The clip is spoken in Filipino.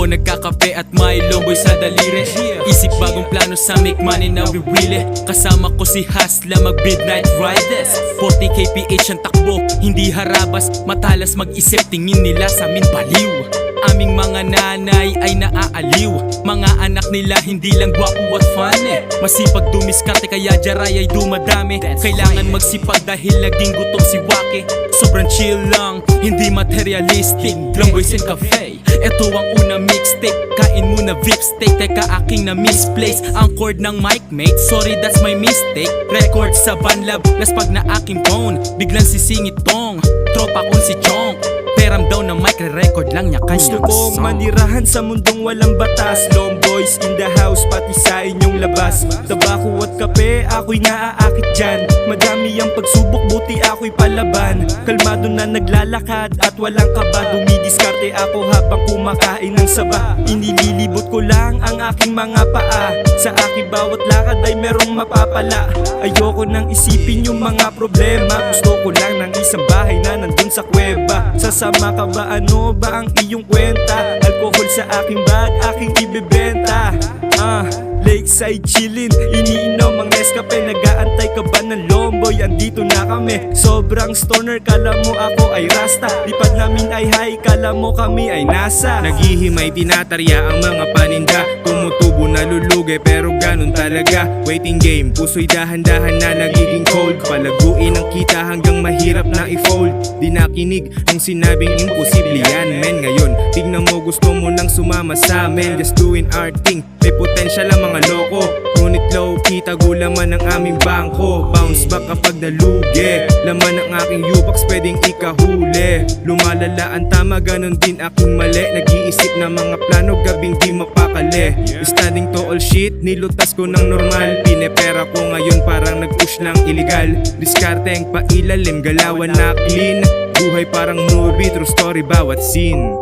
ako nagkakape at may lomboy sa daliri. Isip bagong plano sa make money na we really. Kasama ko si Hasla mag midnight riders. 40 kph ang takbo, hindi harabas. Matalas mag-isip, tingin nila sa amin baliw. Aming mga nanay ay naaaliw. Mga anak nila hindi lang gwapo at funny. Masipag dumiskarte kaya jaray ay dumadami. Kailangan magsipag dahil naging gutom si Waki. Sobrang chill lang, hindi materialistic. Long boys and cafe, eto ang unang mixtape. Kain muna VIP steak, teka aking na misplace ang chord ng mic mate, sorry that's my mistake. Record sa Banlab, laspag na aking phone. Biglang sisingit tong, tropa kong si Chong. Peram daw na mic, re-record lang niya kanyang Gusto kong song. manirahan sa mundong walang batas. Long boys in the house, pati sa inyong labas. Tabako at kape, ako'y naaakit dyan. Madami ang pagsubok, buti ako'y palaban. Kalmado na naglalakad at walang kaba. Dumidiskarte ako habang kumakain ng saba. Inililibot ko lang ang aking mga paa. Sa aking bawat lakad ay merong mapapala. Ayoko nang isipin yung mga problema. Gusto ko lang ng isang bahay na nandun sa kuweba. Sasama ka ba? Ano ba ang iyong kwenta? Alcohol sa aking bag, aking ibebenta. Lakeside chillin', iniinom ang Nescafe. Nag-aantay ka ba ng lomboy? Andito na kami. Sobrang stoner, kala mo ako ay rasta. Lipad namin ay high, kala mo kami ay nasa. Naghihimay, tinatarya ang mga paninda. Tumutubo, nalulugi, pero ganun talaga. Waiting game, puso'y dahan-dahan na nagiging cold. Palaguin ang kita hanggang mahirap na i-fold. Di nakinig nung sinabing imposible yan, men. Ngayon, tignan mo, gusto mo nang sumama sa amin. Just doing our thing, may potential ang mga loko. Ngunit low-key, tagulaman ang aming bangko. Bounce back kapag nalugi. Laman ang aking U-box, pwedeng ikahuli. Lumalala ang tama, ganun din aking mali. Nag-iisip na mga plano, gabing di mapakali. Standing to all shit, nilutas ko ng normal. Pinepera ko ngayon, parang nag-push ng illegal. Diskarte ang pailalim, galawan na clean. Buhay parang movie, true story bawat scene.